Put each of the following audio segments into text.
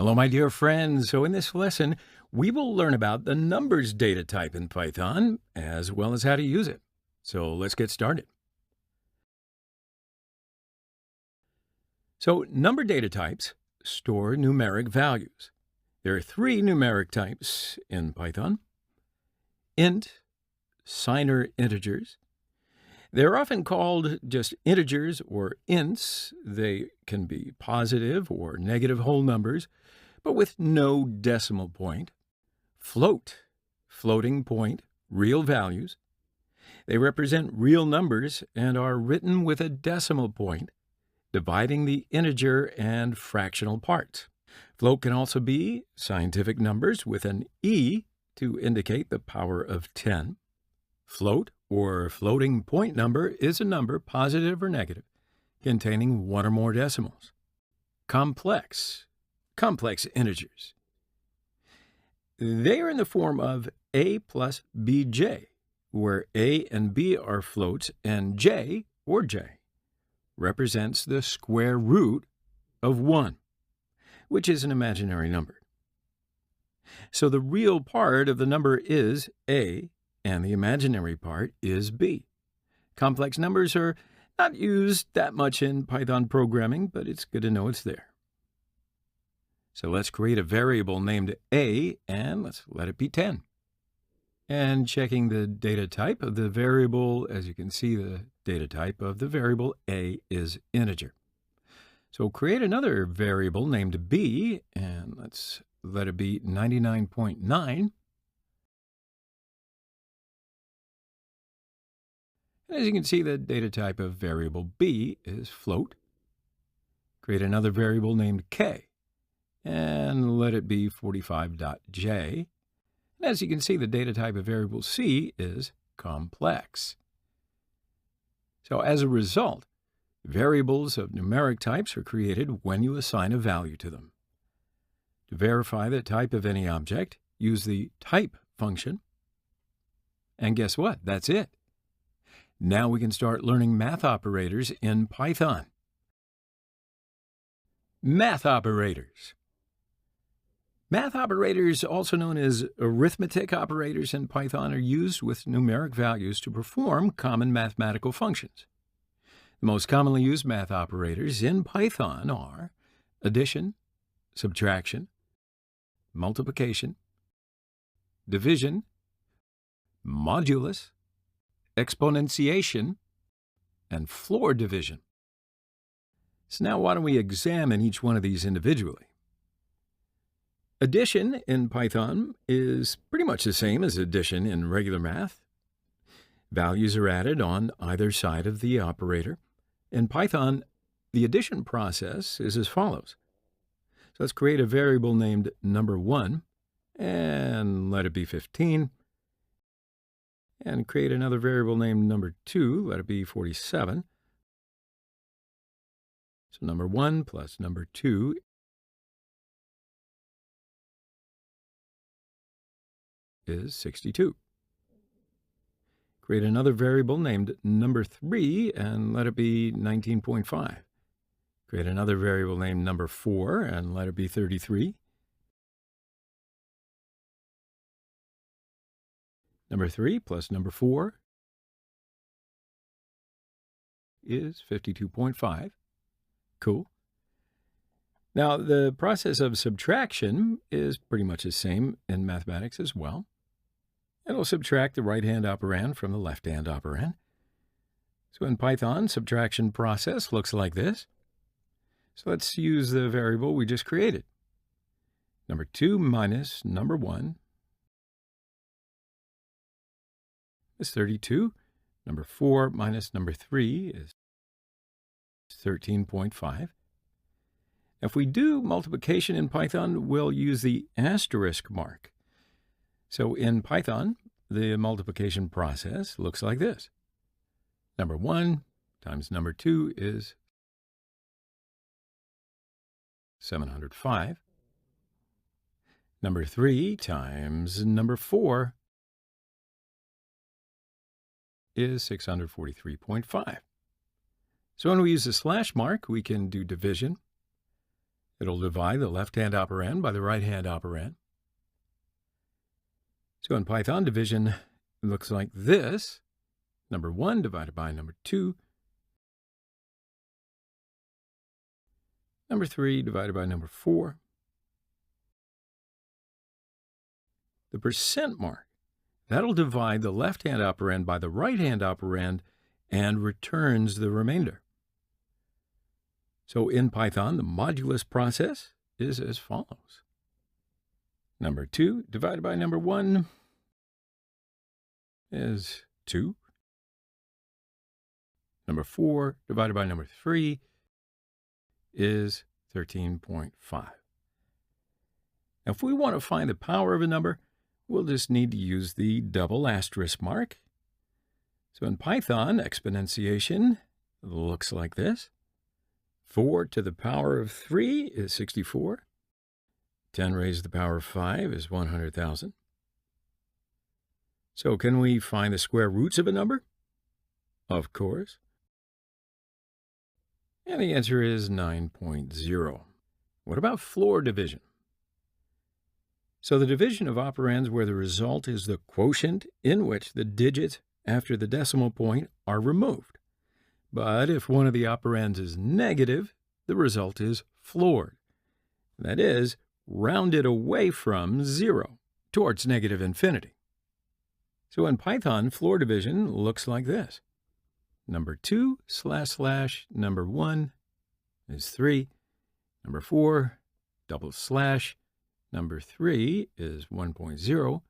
Hello, my dear friends. So in this lesson, we will learn about the numbers data type in Python, as well as how to use it. So let's get started. So number data types store numeric values. There are three numeric types in Python: int, signer integers. They're often called just integers or ints. They can be positive or negative whole numbers, but with no decimal point. Float, floating point, real values. They represent real numbers and are written with a decimal point, dividing the integer and fractional parts. Float can also be scientific numbers with an E to indicate the power of 10. Float, or floating point number, is a number, positive or negative, containing one or more decimals. Complex integers. They are in the form of a plus bj, where a and b are floats and j, or j, represents the square root of 1, which is an imaginary number. So the real part of the number is a, and the imaginary part is b. Complex numbers are not used that much in Python programming, but it's good to know it's there. So let's create a variable named a, and let's let it be 10. And checking the data type of the variable, as you can see, the data type of the variable a is integer. So create another variable named b, and let's let it be 99.9. As you can see, the data type of variable b is float. Create another variable named k, and let it be 45.j. And as you can see, the data type of variable c is complex. So as a result, variables of numeric types are created when you assign a value to them. To verify the type of any object, use the type function. And guess what? That's it. Now we can start learning math operators in Python. Math operators. Math operators, also known as arithmetic operators in Python, are used with numeric values to perform common mathematical functions. The most commonly used math operators in Python are addition, subtraction, multiplication, division, modulus, exponentiation, and floor division. So now why don't we examine each one of these individually? Addition in Python is pretty much the same as addition in regular math. Values are added on either side of the operator. In Python, the addition process is as follows. So let's create a variable named number1, and let it be 15. And create another variable named number2, let it be 47. So number1 plus number2 is 62. Create another variable named number3, and let it be 19.5. Create another variable named number4, and let it be 33. Number 3 plus number 4 is 52.5. Cool. Now, the process of subtraction is pretty much the same in mathematics as well. It'll subtract the right-hand operand from the left-hand operand. So in Python, subtraction process looks like this. So let's use the variable we just created. Number 2 minus number 1 is 32. Number 4 minus number 3 is 13.5. If we do multiplication in Python, we'll use the asterisk mark. So in Python, the multiplication process looks like this. Number 1 times number 2 is 705. Number 3 times number 4 is 643.5. So when we use the slash mark, we can do division. It'll divide the left-hand operand by the right-hand operand. So in Python, division looks like this. Number 1 divided by number 2. Number 3 divided by number 4. The percent mark, that'll divide the left-hand operand by the right-hand operand and returns the remainder. So in Python, the modulus process is as follows. Number 2 divided by number 1 is 2. Number 4 divided by number 3 is 13.5. Now, if we want to find the power of a number, we'll just need to use the double asterisk mark. So in Python, exponentiation looks like this. 4 to the power of 3 is 64. 10 raised to the power of 5 is 100,000. So can we find the square roots of a number? Of course. And the answer is 9.0. What about floor division? So the division of operands where the result is the quotient in which the digits after the decimal point are removed. But if one of the operands is negative, the result is floored. That is, rounded away from 0 towards negative infinity. So in Python, floor division looks like this. Number 2 / number 1 is 3. Number 4 / number 3 is 1.0.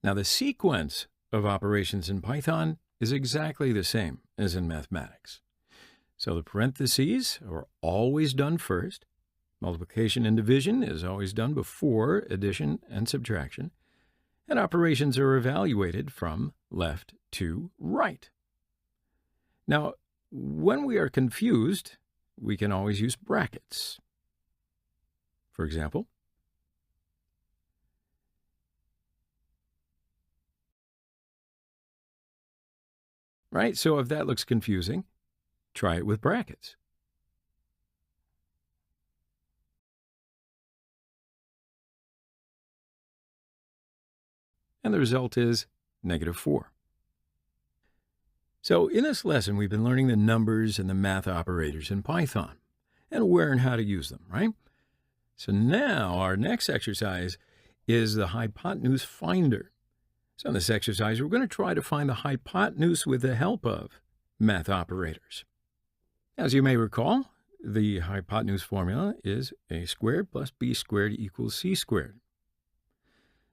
Now the sequence of operations in Python is exactly the same as in mathematics. So the parentheses are always done first. Multiplication and division is always done before addition and subtraction. And operations are evaluated from left to right. Now, when we are confused, we can always use brackets. For example, right? So if that looks confusing, try it with brackets. And the result is -4. So in this lesson, we've been learning the numbers and the math operators in Python and where and how to use them, right? So now our next exercise is the hypotenuse finder. So in this exercise, we're going to try to find the hypotenuse with the help of math operators. As you may recall, the hypotenuse formula is a squared plus b squared equals c squared.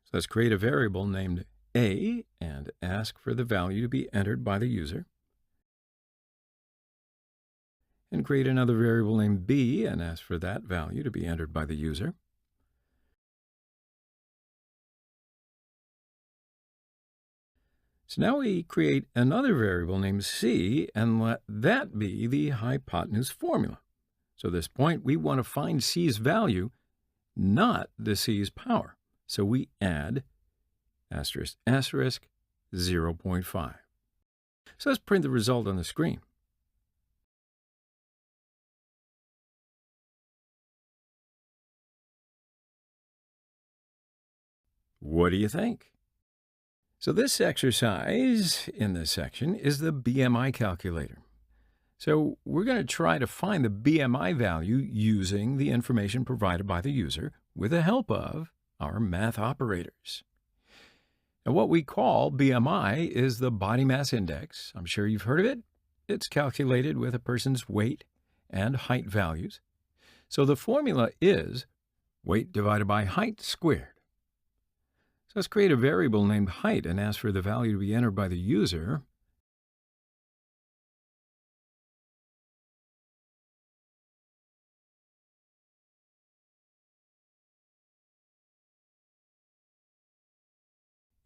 So let's create a variable named a and ask for the value to be entered by the user. And create another variable named b and ask for that value to be entered by the user. So now we create another variable named c and let that be the hypotenuse formula. So at this point, we want to find c's value, not the c's power. So we add asterisk, asterisk, 0.5. So let's print the result on the screen. What do you think? So this exercise in this section is the BMI calculator. So we're going to try to find the BMI value using the information provided by the user with the help of our math operators. Now what we call BMI is the body mass index. I'm sure you've heard of it. It's calculated with a person's weight and height values. So the formula is weight divided by height squared. So let's create a variable named height and ask for the value to be entered by the user.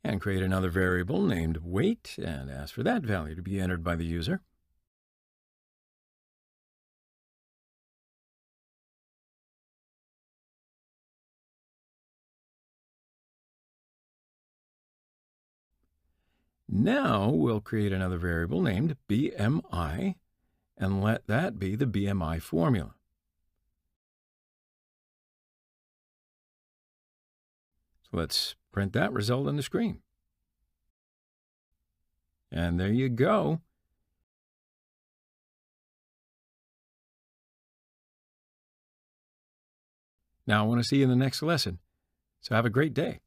And create another variable named weight and ask for that value to be entered by the user. Now we'll create another variable named BMI and let that be the BMI formula. So let's print that result on the screen. And there you go. Now I want to see you in the next lesson. So have a great day.